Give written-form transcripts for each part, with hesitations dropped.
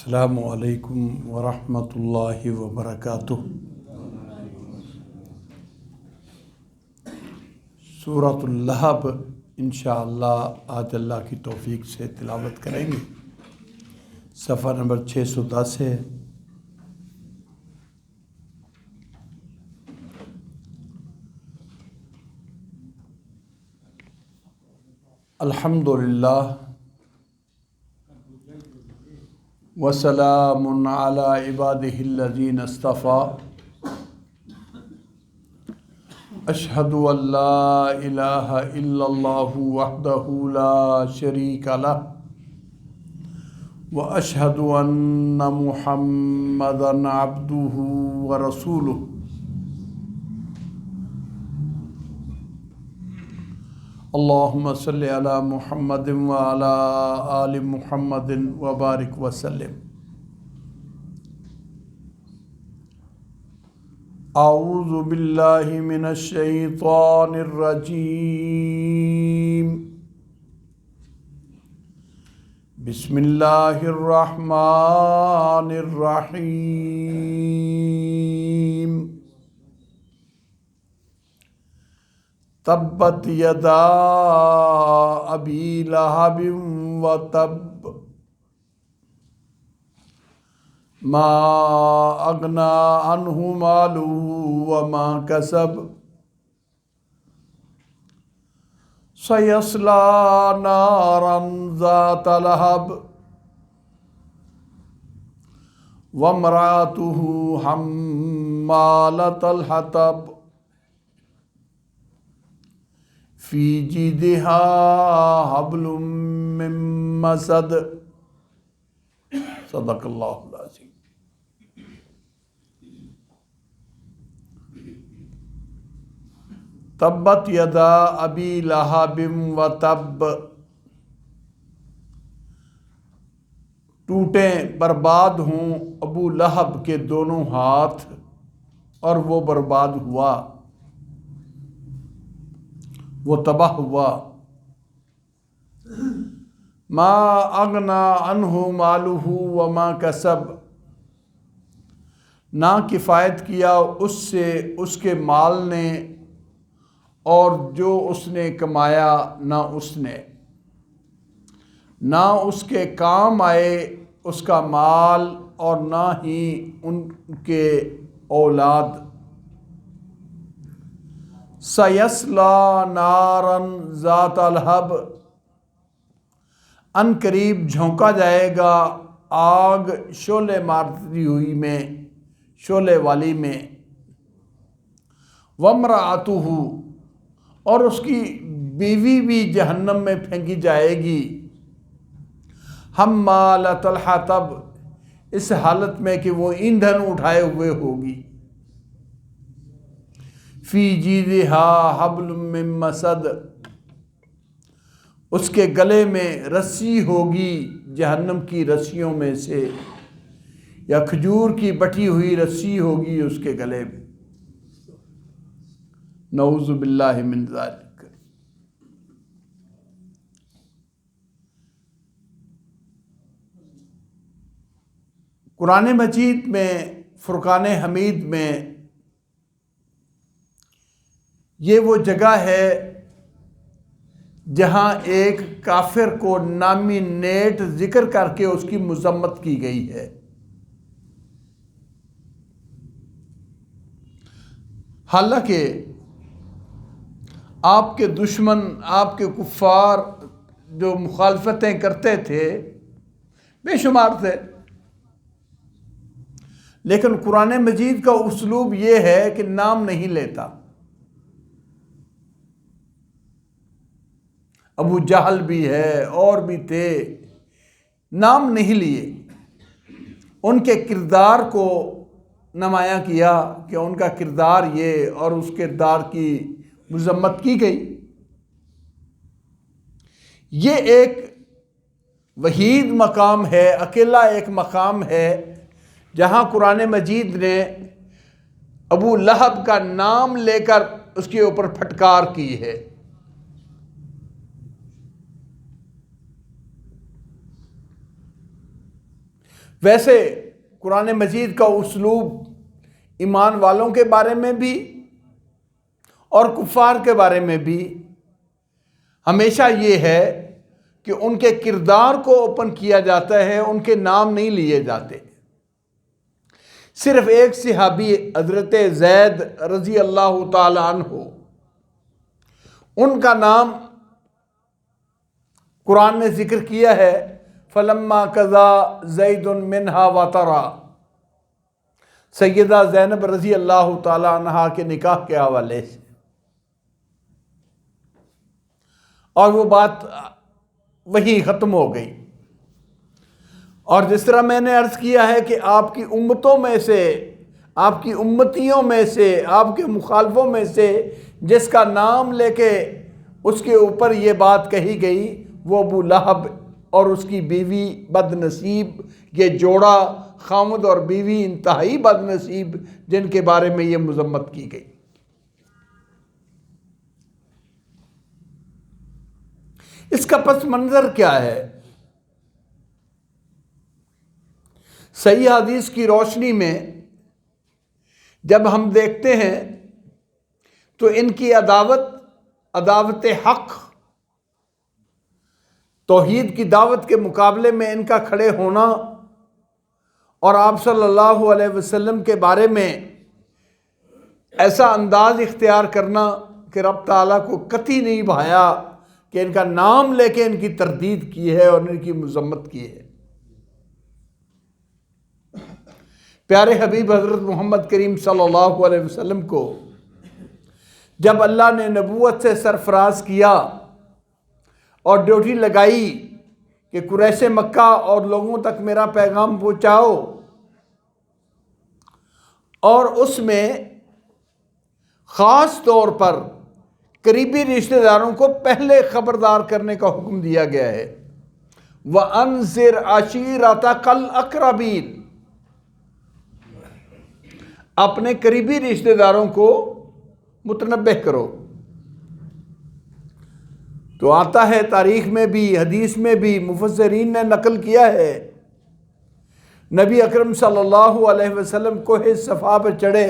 السلام علیکم ورحمۃ اللہ وبرکاتہ۔ سورۃ اللہب انشاءاللہ آج اللہ کی توفیق سے تلاوت کریں گے۔ صفحہ نمبر 610 ہے۔ الحمدللہ وسلام علی عبادہ الذین اصطفیٰ، اشہد ان لا الہ الا اللہ وحدہ لا شریک لہ واشہد ان محمدا عبدہ ورسولہ۔ اللہم صلی علی محمد وعلی آل محمد وبارک وسلم۔ اعوذ باللہ من الشیطان الرجیم، بسم اللہ الرحمن الرحیم۔ تبت یدا ابی لہب وتب، ما اغنی عنہ مالہ وما کسب، سیصلی نارا ذات لہب وامرأتہ حمالۃ الحطب، فی جیدہا حبل من مسد۔ صدق اللہ العظیم۔ تبت یدا ابی لہب وتب، ٹوٹیں برباد ہوں ابو لہب کے دونوں ہاتھ، اور وہ برباد ہوا، وہ تباہ ہوا۔ ما اغنی عنہ مالہ وما کسب، نہ کفایت کیا اس سے اس کے مال نے اور جو اس نے کمایا، نہ اس کے کام آئے اس کا مال اور نہ ہی ان کے اولاد۔ سیصلی نارا ذات لہب، ان قریب جھونکا جائے گا آگ شعلے مارتی ہوئی میں، شعلے والی میں۔ وامرأتہ، اور اس کی بیوی بھی جہنم میں پھینکی جائے گی۔ حمالۃ الحطب، اس حالت میں کہ وہ ایندھن اٹھائے ہوئے ہوگی۔ فی جیدہا حبل من مسد، اس کے گلے میں رسی ہوگی جہنم کی رسیوں میں سے، یا کھجور کی بٹی ہوئی رسی ہوگی اس کے گلے میں۔ نعوذ باللہ من ذالک۔ قرآن مجید میں فرقان حمید میں یہ وہ جگہ ہے جہاں ایک کافر کو نامینیٹ ذکر کر کے اس کی مذمت کی گئی ہے۔ حالانکہ آپ کے دشمن، آپ کے کفار جو مخالفتیں کرتے تھے بے شمار تھے، لیکن قرآن مجید کا اسلوب یہ ہے کہ نام نہیں لیتا۔ ابو جہل بھی ہے اور بھی تھے، نام نہیں لیے، ان کے کردار کو نمایاں کیا کہ ان کا کردار یہ، اور اس کردار کی مذمت کی گئی۔ یہ ایک وحید مقام ہے، اکیلا ایک مقام ہے جہاں قرآن مجید نے ابو لہب کا نام لے کر اس کے اوپر پھٹکار کی ہے۔ ویسے قرآن مجید کا اسلوب ایمان والوں کے بارے میں بھی اور کفار کے بارے میں بھی ہمیشہ یہ ہے کہ ان کے کردار کو اوپن کیا جاتا ہے، ان کے نام نہیں لیے جاتے۔ صرف ایک صحابی حضرت زید رضی اللہ تعالی عنہ، ان کا نام قرآن نے ذکر کیا ہے، فلما قضا زید منہا وطرا، سیدہ زینب رضی اللہ تعالی عنہا کے نکاح کے حوالے سے، اور وہ بات وہی ختم ہو گئی۔ اور جس طرح میں نے عرض کیا ہے کہ آپ کی امتوں میں سے، آپ کی امتیوں میں سے، آپ کے مخالفوں میں سے جس کا نام لے کے اس کے اوپر یہ بات کہی گئی وہ ابو لہب اور اس کی بیوی بد نصیب، یہ جوڑا خامد اور بیوی انتہائی بد نصیب جن کے بارے میں یہ مذمت کی گئی۔ اس کا پس منظر کیا ہے؟ صحیح حدیث کی روشنی میں جب ہم دیکھتے ہیں تو ان کی عداوت حق، توحید کی دعوت کے مقابلے میں ان کا کھڑے ہونا اور آپ صلی اللہ علیہ وسلم کے بارے میں ایسا انداز اختیار کرنا کہ رب تعالیٰ کو قطعی نہیں بھایا کہ ان کا نام لے کے ان کی تردید کی ہے اور ان کی مذمت کی ہے۔ پیارے حبیب حضرت محمد کریم صلی اللہ علیہ وسلم کو جب اللہ نے نبوت سے سرفراز کیا اور ڈیوٹی لگائی کہ قریش مکہ اور لوگوں تک میرا پیغام پہنچاؤ، اور اس میں خاص طور پر قریبی رشتہ داروں کو پہلے خبردار کرنے کا حکم دیا گیا ہے، وَأَنذِرْ عَشِيرَتَكَ الْأَقْرَبِينَ، اپنے قریبی رشتہ داروں کو متنبہ کرو۔ تو آتا ہے تاریخ میں بھی، حدیث میں بھی، مفسرین نے نقل کیا ہے، نبی اکرم صلی اللہ علیہ وسلم کوہ صفا پہ چڑھے۔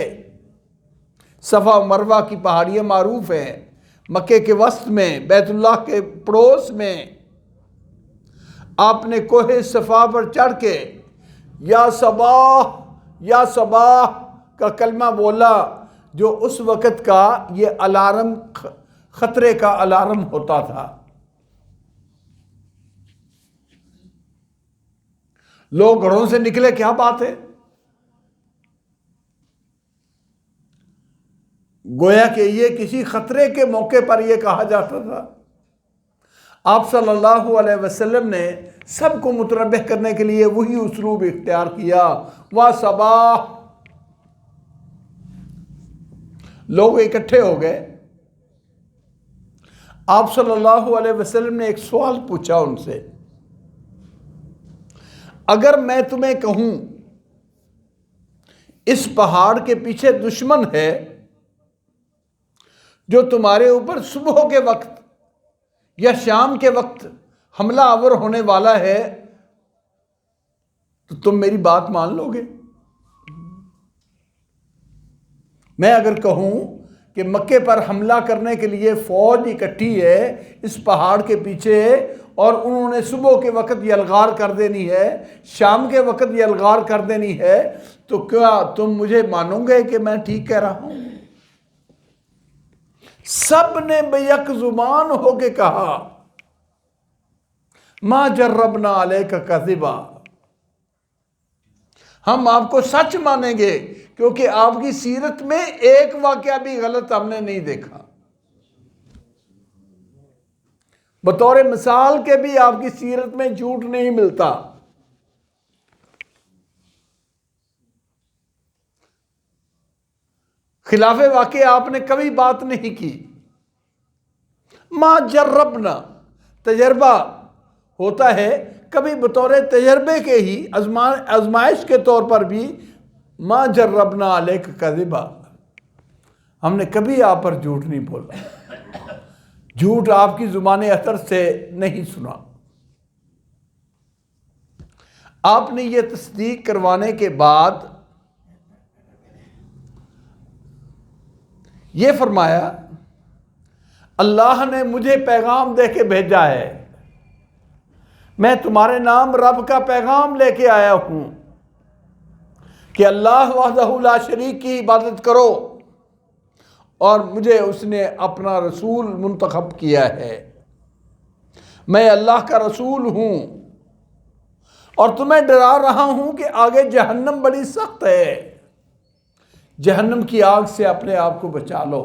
صفا و مروہ کی پہاڑیاں معروف ہیں، مکے کے وسط میں، بیت اللہ کے پڑوس میں۔ آپ نے کوہ صفا پر چڑھ کے یا صباح یا صباح کا کلمہ بولا، جو اس وقت کا یہ الارم، خطرے کا الارم ہوتا تھا۔ لوگ گھروں سے نکلے، کیا بات ہے؟ گویا کہ یہ کسی خطرے کے موقع پر یہ کہا جاتا تھا۔ آپ صلی اللہ علیہ وسلم نے سب کو متنبہ کرنے کے لیے وہی اسلوب اختیار کیا، وَصَبَاحٍ۔ لوگ اکٹھے ہو گئے، آپ صلی اللہ علیہ وسلم نے ایک سوال پوچھا ان سے، اگر میں تمہیں کہوں اس پہاڑ کے پیچھے دشمن ہے جو تمہارے اوپر صبح کے وقت یا شام کے وقت حملہ آور ہونے والا ہے، تو تم میری بات مان لو گے؟ میں اگر کہوں کہ مکے پر حملہ کرنے کے لیے فوج اکٹھی ہے اس پہاڑ کے پیچھے، اور انہوں نے صبح کے وقت یلغار کر دینی ہے، شام کے وقت یلغار کر دینی ہے، تو کیا تم مجھے مانو گے کہ میں ٹھیک کہہ رہا ہوں؟ سب نے بیک زبان ہو کے کہا، ما جربنا علیک کذبا، ہم آپ کو سچ مانیں گے کیونکہ آپ کی سیرت میں ایک واقعہ بھی غلط ہم نے نہیں دیکھا۔ بطور مثال کے بھی آپ کی سیرت میں جھوٹ نہیں ملتا۔ خلاف واقع آپ نے کبھی بات نہیں کی۔ ما جربنا، تجربہ ہوتا ہے، کبھی بطور تجربے کے ہی، آزمائش کے طور پر بھی، ما جربنا علیک کذبا، ہم نے کبھی آپ پر جھوٹ نہیں بولا، جھوٹ آپ کی زبان اطہر سے نہیں سنا۔ آپ نے یہ تصدیق کروانے کے بعد یہ فرمایا اللہ نے مجھے پیغام دے کے بھیجا ہے، میں تمہارے نام رب کا پیغام لے کے آیا ہوں کہ اللہ وحدہ لا شریک کی عبادت کرو، اور مجھے اس نے اپنا رسول منتخب کیا ہے، میں اللہ کا رسول ہوں، اور تمہیں ڈرا رہا ہوں کہ آگے جہنم بڑی سخت ہے، جہنم کی آگ سے اپنے آپ کو بچا لو۔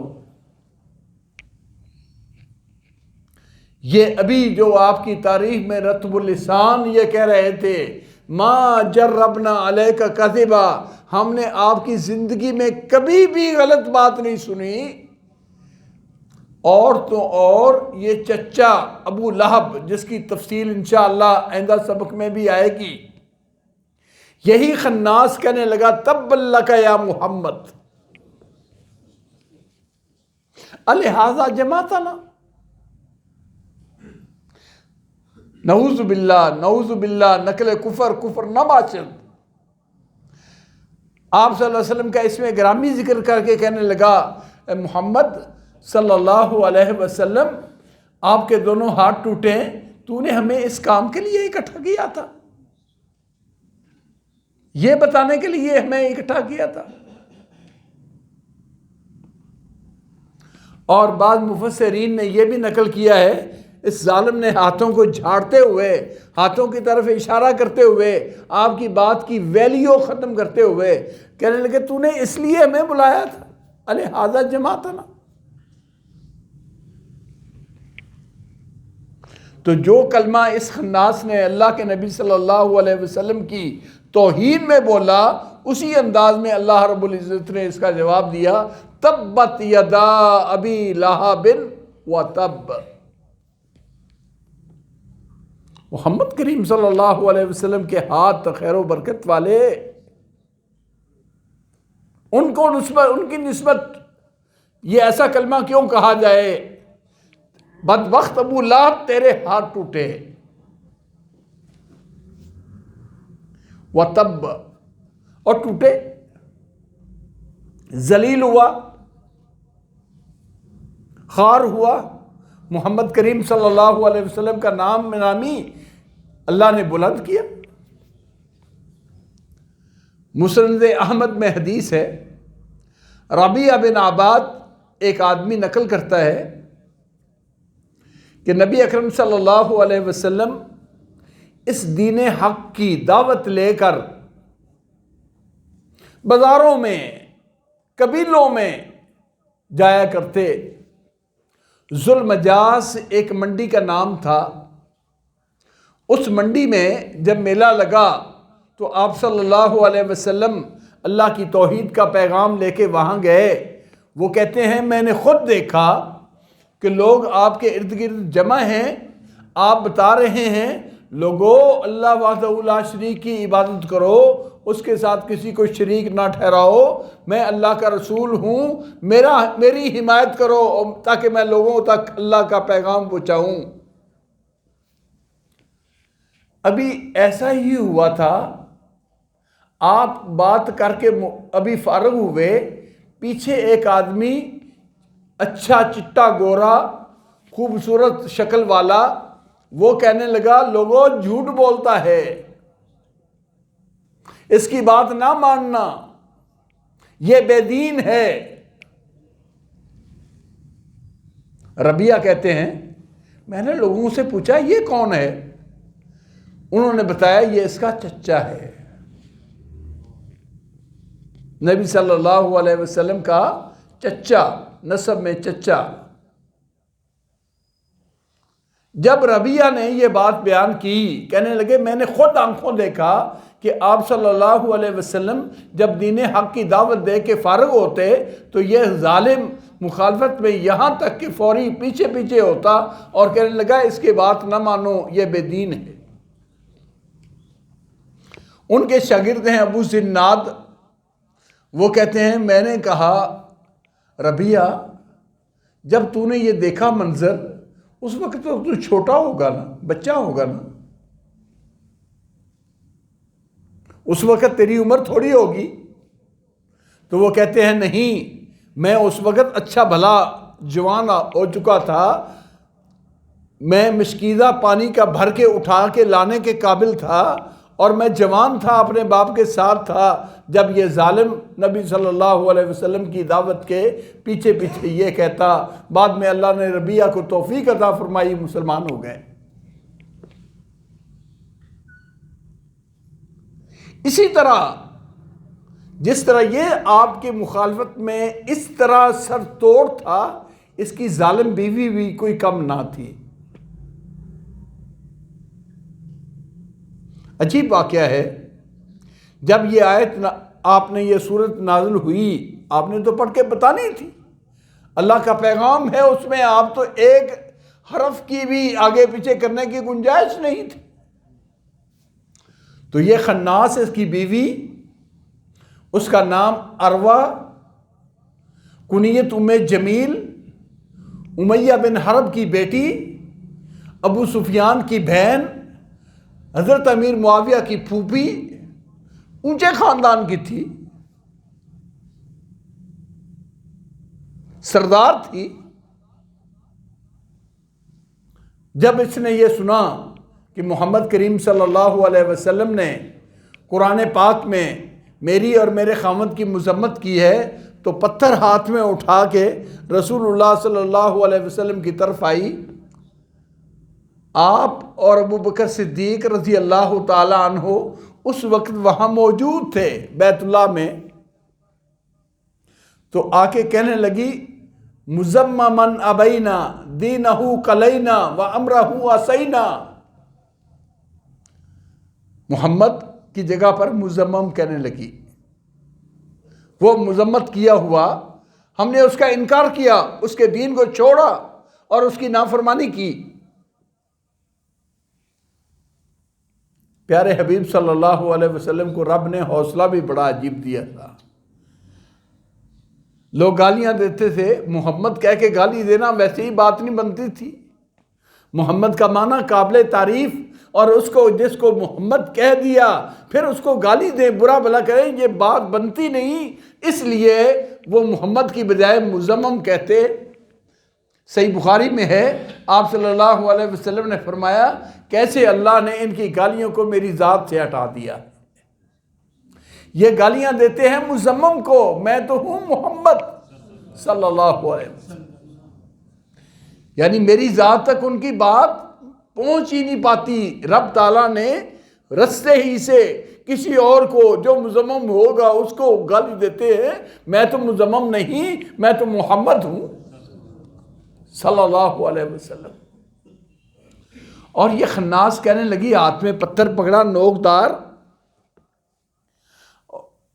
یہ ابھی جو آپ کی تاریخ میں رتب اللسان یہ کہہ رہے تھے ما جربنا علیک کذبا، ہم نے آپ کی زندگی میں کبھی بھی غلط بات نہیں سنی، اور تو اور یہ چچا ابو لہب جس کی تفصیل انشاءاللہ آئندہ سبق میں بھی آئے گی، یہی خناس کہنے لگا تب لک یا محمد الہذا جماعتنا، نعوذ باللہ نقل کفر نہ باشد۔ آپ صلی اللہ علیہ وسلم کا اس میں گرامی ذکر کر کے کہنے لگا اے محمد صلی اللہ علیہ وسلم، آپ کے دونوں ہاتھ ٹوٹے، تو نے ہمیں اس کام کے لیے اکٹھا کیا تھا، یہ بتانے کے لیے ہمیں اکٹھا کیا تھا۔ اور بعض مفسرین نے یہ بھی نقل کیا ہے، اس ظالم نے ہاتھوں کو جھاڑتے ہوئے، ہاتھوں کی طرف اشارہ کرتے ہوئے، آپ کی بات کی ویلیو ختم کرتے ہوئے کہنے لگے تو نے اس لیے ہمیں بلایا تھا، الہذا جماعتنا۔ تو جو کلمہ اس خناس نے اللہ کے نبی صلی اللہ علیہ وسلم کی توہین میں بولا، اسی انداز میں اللہ رب العزت نے اس کا جواب دیا تبت یدا ابی لہب وتب۔ محمد کریم صلی اللہ علیہ وسلم کے ہاتھ خیر و برکت والے، ان کی نسبت یہ ایسا کلمہ کیوں کہا جائے، بدبخت ابو لہب تیرے ہاتھ ٹوٹے، وتب اور ٹوٹے، ذلیل ہوا، خوار ہوا۔ محمد کریم صلی اللہ علیہ وسلم کا نامی اللہ نے بلند کیا۔ مسند احمد میں حدیث ہے، ربیعہ بن عباد ایک آدمی نقل کرتا ہے کہ نبی اکرم صلی اللہ علیہ وسلم اس دین حق کی دعوت لے کر بازاروں میں، قبیلوں میں جایا کرتے۔ ذوالمجاز ایک منڈی کا نام تھا، اس منڈی میں جب میلہ لگا تو آپ صلی اللہ علیہ وسلم اللہ کی توحید کا پیغام لے کے وہاں گئے۔ وہ کہتے ہیں میں نے خود دیکھا کہ لوگ آپ کے ارد گرد جمع ہیں، آپ بتا رہے ہیں لوگو اللہ وحدہ لا شریک کی عبادت کرو، اس کے ساتھ کسی کو شریک نہ ٹھہراؤ، میں اللہ کا رسول ہوں، میری حمایت کرو تاکہ میں لوگوں تک اللہ کا پیغام پہنچاؤں۔ ابھی ایسا ہی ہوا تھا، آپ بات کر کے ابھی فارغ ہوئے، پیچھے ایک آدمی اچھا چٹا گورا خوبصورت شکل والا، وہ کہنے لگا لوگوں جھوٹ بولتا ہے، اس کی بات نہ ماننا، یہ بے دین ہے۔ ربیعہ کہتے ہیں میں نے لوگوں سے پوچھا یہ کون ہے، انہوں نے بتایا یہ اس کا چچا ہے، نبی صلی اللہ علیہ وسلم کا چچا، نسب میں چچا۔ جب ربیعہ نے یہ بات بیان کی، کہنے لگے میں نے خود آنکھوں دیکھا کہ آپ صلی اللہ علیہ وسلم جب دین حق کی دعوت دے کے فارغ ہوتے تو یہ ظالم مخالفت میں یہاں تک کہ فوری پیچھے پیچھے ہوتا اور کہنے لگا اس کی بات نہ مانو، یہ بے دین ہے۔ ان کے شاگرد ہیں ابو زناد، وہ کہتے ہیں میں نے کہا ربیعہ جب تو نے یہ دیکھا منظر، اس وقت تو چھوٹا ہوگا نا، بچہ ہوگا نا، اس وقت تیری عمر تھوڑی ہوگی. تو وہ کہتے ہیں نہیں، میں اس وقت اچھا بھلا جوان ہو چکا تھا، میں مشکیزہ پانی کا بھر کے اٹھا کے لانے کے قابل تھا، اور میں جوان تھا، اپنے باپ کے ساتھ تھا جب یہ ظالم نبی صلی اللہ علیہ وسلم کی دعوت کے پیچھے پیچھے یہ کہتا. بعد میں اللہ نے ربیہ کو توفیق عطا فرمائی، مسلمان ہو گئے. اسی طرح جس طرح یہ آپ کی مخالفت میں اس طرح سر توڑ تھا، اس کی ظالم بیوی بھی کوئی کم نہ تھی. عجیب واقعہ ہے، جب یہ آیت آپ نے یہ صورت نازل ہوئی، آپ نے تو پڑھ کے بتانی تھی. اللہ کا پیغام ہے، اس میں آپ تو ایک حرف کی بھی آگے پیچھے کرنے کی گنجائش نہیں تھی. تو یہ خناس، اس کی بیوی، اس کا نام عروہ، کنیت ام جمیل، امیہ بن حرب کی بیٹی، ابو سفیان کی بہن، حضرت امیر معاویہ کی پھوپھی، اونچے خاندان کی تھی، سردار تھی. جب اس نے یہ سنا کہ محمد کریم صلی اللہ علیہ وسلم نے قرآن پاک میں میری اور میرے خاوند کی مذمت کی ہے، تو پتھر ہاتھ میں اٹھا کے رسول اللہ صلی اللہ علیہ وسلم کی طرف آئی. آپ اور ابو بکر صدیق رضی اللہ تعالی عنہ اس وقت وہاں موجود تھے بیت اللہ میں. تو آ کے کہنے لگی مزممن ابینا دینہ قلینا و امرہ عصینا. محمد کی جگہ پر مزمم کہنے لگی، وہ مذمت کیا ہوا، ہم نے اس کا انکار کیا، اس کے دین کو چھوڑا اور اس کی نافرمانی کی. پیارے حبیب صلی اللہ علیہ وسلم کو رب نے حوصلہ بھی بڑا عجیب دیا تھا. لوگ گالیاں دیتے تھے، محمد کہہ کے گالی دینا ویسے ہی بات نہیں بنتی تھی. محمد کا معنی قابل تعریف، اور اس کو جس کو محمد کہہ دیا پھر اس کو گالی دیں، برا بھلا کریں، یہ بات بنتی نہیں. اس لیے وہ محمد کی بجائے مزمم کہتے. صحیح بخاری میں ہے، آپ صلی اللہ علیہ وسلم نے فرمایا کیسے اللہ نے ان کی گالیوں کو میری ذات سے ہٹا دیا. یہ گالیاں دیتے ہیں مزمم کو، میں تو ہوں محمد صلی اللہ علیہ وسلم. یعنی میری ذات تک ان کی بات پہنچ ہی نہیں پاتی. رب تعالیٰ نے رستے ہی سے کسی اور کو جو مزمم ہوگا اس کو گالی دیتے ہیں. میں تو مزمم نہیں، میں تو محمد ہوں صلی اللہ علیہ وسلم. اور یہ خناس کہنے لگی، ہاتھ میں پتھر پکڑا نوکدار.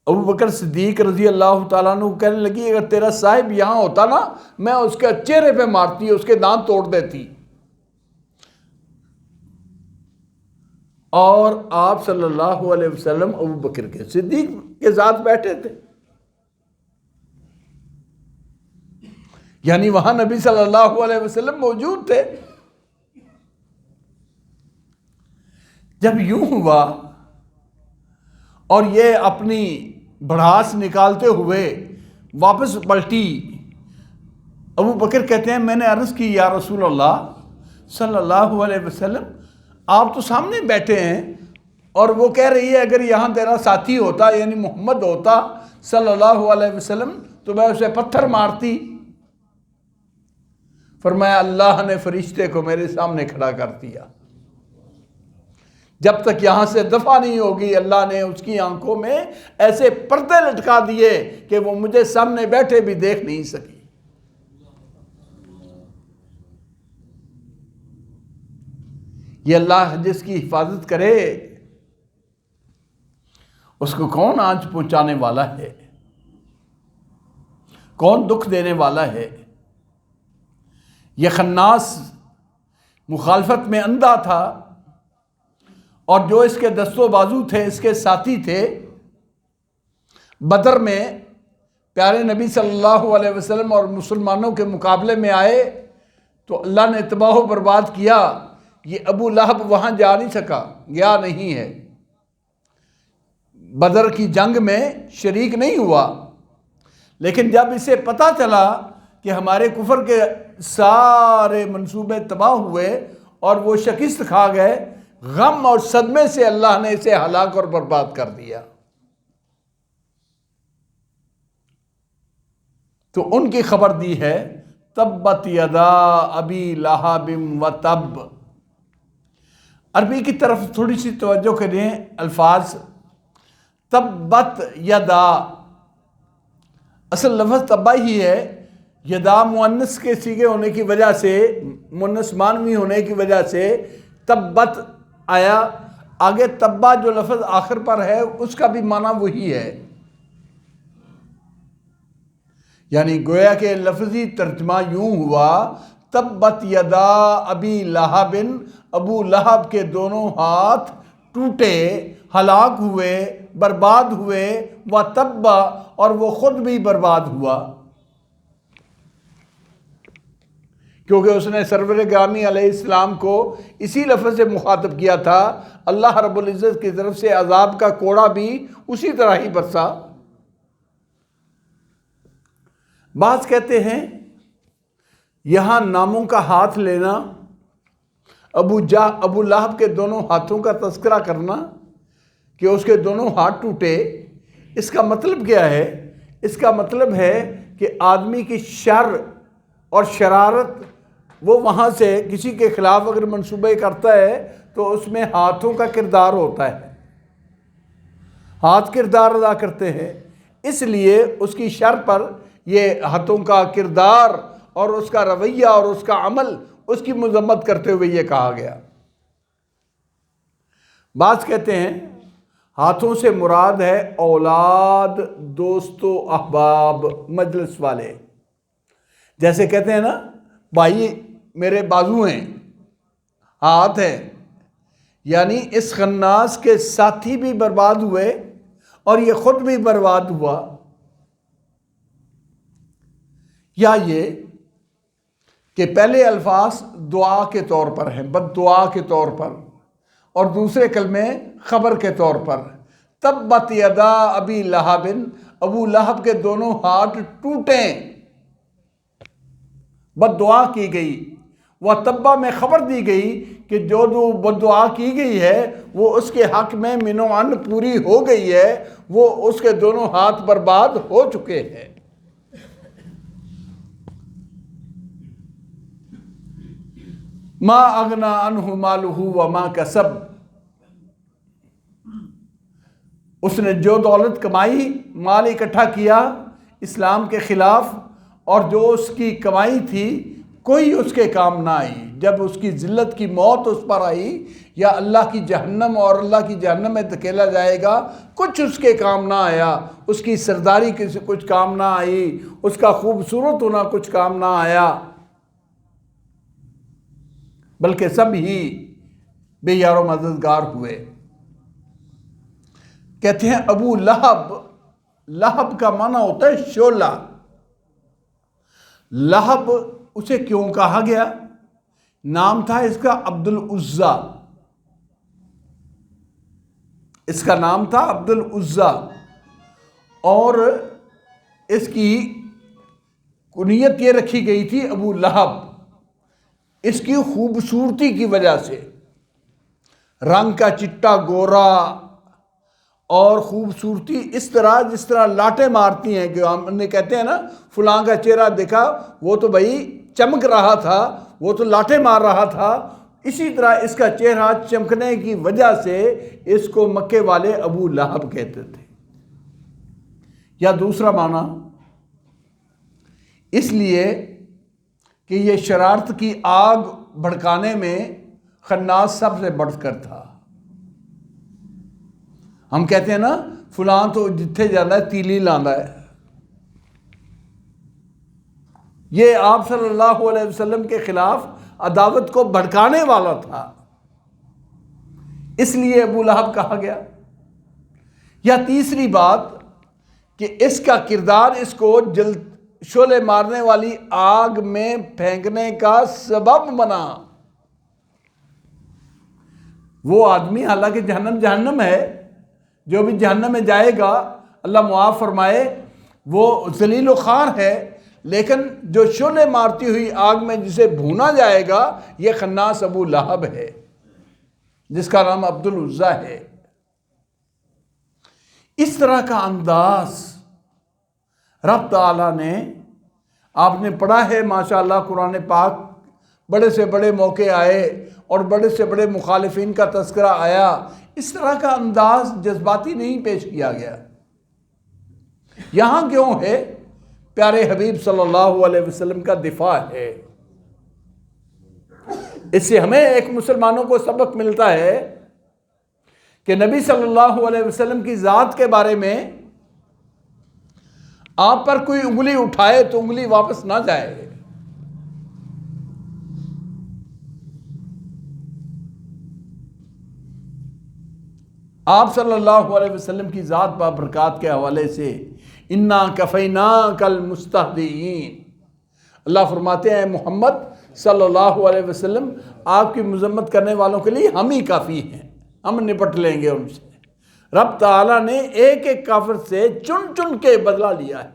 ابو بکر صدیق رضی اللہ تعالیٰ عنہ کہنے لگی اگر تیرا صاحب یہاں ہوتا نا، میں اس کے چہرے پہ مارتی، اس کے دانت توڑ دیتی. اور آپ صلی اللہ علیہ وسلم ابو بکر کے صدیق کے ساتھ بیٹھے تھے. یعنی وہاں نبی صلی اللہ علیہ وسلم موجود تھے. جب یوں ہوا اور یہ اپنی بڑھاس نکالتے ہوئے واپس پلٹی، ابو بکر کہتے ہیں میں نے عرض کی یا رسول اللہ صلی اللہ علیہ وسلم، آپ تو سامنے بیٹھے ہیں اور وہ کہہ رہی ہے اگر یہاں تیرا ساتھی ہوتا یعنی محمد ہوتا صلی اللہ علیہ وسلم تو میں اسے پتھر مارتی. فرمایا اللہ نے فرشتے کو میرے سامنے کھڑا کر دیا. جب تک یہاں سے دفع نہیں ہوگی اللہ نے اس کی آنکھوں میں ایسے پردے لٹکا دیے کہ وہ مجھے سامنے بیٹھے بھی دیکھ نہیں سکی. یہ اللہ جس کی حفاظت کرے اس کو کون آنچ پہنچانے والا ہے، کون دکھ دینے والا ہے. یہ خناس مخالفت میں اندھا تھا اور جو اس کے دست و بازو تھے، اس کے ساتھی تھے، بدر میں پیارے نبی صلی اللہ علیہ وسلم اور مسلمانوں کے مقابلے میں آئے تو اللہ نے تباہ و برباد کیا. یہ ابو لہب وہاں جا نہیں سکا، گیا نہیں ہے. بدر کی جنگ میں شریک نہیں ہوا، لیکن جب اسے پتہ چلا کہ ہمارے کفر کے سارے منصوبے تباہ ہوئے اور وہ شکست کھا گئے، غم اور صدمے سے اللہ نے اسے ہلاک اور برباد کر دیا۔ تو ان کی خبر دی ہے تبت یدا ابی لہب وتب۔ عربی کی طرف تھوڑی سی توجہ کریں، الفاظ تبت یدا، اصل لفظ تبا ہی ہے، یدا مؤنث کے صیغے ہونے کی وجہ سے، مؤنث مانوی ہونے کی وجہ سے تبت آیا۔ آگے تبا جو لفظ آخر پر ہے اس کا بھی معنی وہی ہے، یعنی گویا کہ لفظی ترجمہ یوں ہوا تبت یدا ابی لہب، ابو لہب کے دونوں ہاتھ ٹوٹے، ہلاک ہوئے، برباد ہوئے، وتب، اور وہ خود بھی برباد ہوا، کیونکہ اس نے سرور گرامی علیہ السلام کو اسی لفظ سے مخاطب کیا تھا۔ اللہ رب العزت کی طرف سے عذاب کا کوڑا بھی اسی طرح ہی برسا۔ بعض کہتے ہیں یہاں ناموں کا ہاتھ لینا، ابو لہب کے دونوں ہاتھوں کا تذکرہ کرنا کہ اس کے دونوں ہاتھ ٹوٹے، اس کا مطلب کیا ہے؟ اس کا مطلب ہے کہ آدمی کی شر اور شرارت، وہ وہاں سے کسی کے خلاف اگر منصوبے کرتا ہے تو اس میں ہاتھوں کا کردار ہوتا ہے، ہاتھ کردار ادا کرتے ہیں، اس لیے اس کی شر پر یہ ہاتھوں کا کردار اور اس کا رویہ اور اس کا عمل، اس کی مذمت کرتے ہوئے یہ کہا گیا۔ بعض کہتے ہیں ہاتھوں سے مراد ہے اولاد، دوست و احباب، مجلس والے، جیسے کہتے ہیں نا بھائی میرے بازو ہیں، ہاتھ ہیں، یعنی اس خناس کے ساتھی بھی برباد ہوئے اور یہ خود بھی برباد ہوا، یا یہ کہ پہلے الفاظ دعا کے طور پر ہیں، بد دعا کے طور پر، اور دوسرے کلمے خبر کے طور پر۔ تبت یدا ابی لہب، ابو لہب کے دونوں ہاتھ ٹوٹیں، بد دعا کی گئی، وہ تبا میں خبر دی گئی کہ جو بد دعا کی گئی ہے وہ اس کے حق میں من و عن پوری ہو گئی ہے، وہ اس کے دونوں ہاتھ برباد ہو چکے ہیں۔ ما اغنا عنہ مالہ وما کسب، اس نے جو دولت کمائی، مال اکٹھا کیا اسلام کے خلاف، اور جو اس کی کمائی تھی کوئی اس کے کام نہ آئی۔ جب اس کی ذلت کی موت اس پر آئی یا اللہ کی جہنم اور اللہ کی جہنم میں دھکیلا جائے گا، کچھ اس کے کام نہ آیا، اس کی سرداری کسی کچھ کام نہ آئی، اس کا خوبصورت ہونا کچھ کام نہ آیا، بلکہ سب ہی بے یار و مددگار ہوئے۔ کہتے ہیں ابو لہب، لہب کا معنی ہوتا ہے شعلہ۔ لہب اسے کیوں کہا گیا؟ نام تھا اس کا عبد العزیٰ، اس کا نام تھا عبد العزیٰ، اور اس کی کنیت یہ رکھی گئی تھی ابو لہب، اس کی خوبصورتی کی وجہ سے، رنگ کا چٹا گورا اور خوبصورتی اس طرح جس طرح لاٹیں مارتی ہیں، کہ ہم نے کہتے ہیں نا فلاں کا چہرہ دیکھا وہ تو بھائی چمک رہا تھا، وہ تو لاٹیں مار رہا تھا، اسی طرح اس کا چہرہ چمکنے کی وجہ سے اس کو مکے والے ابو لہب کہتے تھے۔ یا دوسرا معنی اس لیے کہ یہ شرارت کی آگ بھڑکانے میں خناس سب سے بڑھ کر تھا۔ ہم کہتے ہیں نا فلاں تو جتھے جانا ہے تیلی لاندا ہے، یہ آپ صلی اللہ علیہ وسلم کے خلاف عداوت کو بھڑکانے والا تھا، اس لیے ابو لہب کہا گیا۔ یا تیسری بات کہ اس کا کردار اس کو شعلے مارنے والی آگ میں پھینکنے کا سبب بنا۔ وہ آدمی حالانکہ جہنم ہے، جو بھی جہنم میں جائے گا اللہ معاف فرمائے وہ ذلیل و خوار ہے، لیکن جو شعلے مارتی ہوئی آگ میں جسے بھونا جائے گا یہ خناس ابو لہب ہے جس کا نام عبد العزیٰ ہے۔ اس طرح کا انداز رب تعالیٰ نے، آپ نے پڑھا ہے ماشاءاللہ قرآن پاک، بڑے سے بڑے موقع آئے اور بڑے سے بڑے مخالفین کا تذکرہ آیا، اس طرح کا انداز جذباتی نہیں پیش کیا گیا۔ یہاں کیوں ہے؟ پیارے حبیب صلی اللہ علیہ وسلم کا دفاع ہے۔ اس سے ہمیں ایک مسلمانوں کو سبق ملتا ہے کہ نبی صلی اللہ علیہ وسلم کی ذات کے بارے میں آپ پر کوئی انگلی اٹھائے تو انگلی واپس نہ جائے۔ آپ صلی اللہ علیہ وسلم کی ذات بابرکات کے حوالے سے اِنَّا كَفَيْنَاكَ الْمُسْتَهْزِئِينَ، اللہ فرماتے ہیں محمد صلی اللہ علیہ وسلم آپ کی مذمت کرنے والوں کے لیے ہم ہی کافی ہیں، ہم نپٹ لیں گے ان سے۔ رب تعالیٰ نے ایک ایک کافر سے چن چن کے بدلہ لیا ہے۔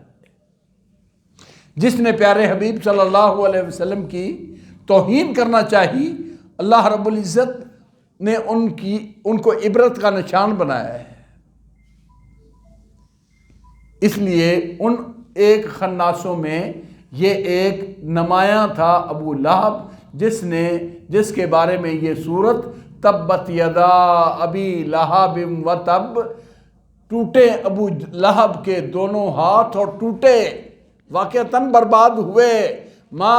جس نے پیارے حبیب صلی اللہ علیہ وسلم کی توہین کرنا چاہی، اللہ رب العزت نے ان کو عبرت کا نشان بنایا ہے۔ اس لیے ان ایک خناسوں میں یہ ایک نمایاں تھا ابو لہب، جس کے بارے میں یہ سورت تبت یدا ابی لہب و تب، ٹوٹے ابو لہب کے دونوں ہاتھ اور ٹوٹے، واقعتاً برباد ہوئے۔ ما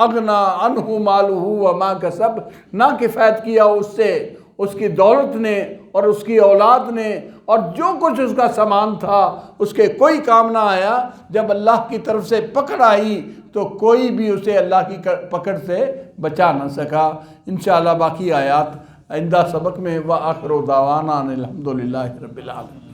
اغنا عنہ مالہ وما کسب، نہ کفایت کیا اس سے اس کی دولت نے اور اس کی اولاد نے اور جو کچھ اس کا سامان تھا، اس کے کوئی کام نہ آیا۔ جب اللہ کی طرف سے پکڑ آئی تو کوئی بھی اسے اللہ کی پکڑ سے بچا نہ سکا۔ انشاءاللہ باقی آیات آئندہ سبق میں، وآخر دعوانا ان الحمدللہ رب العالمین۔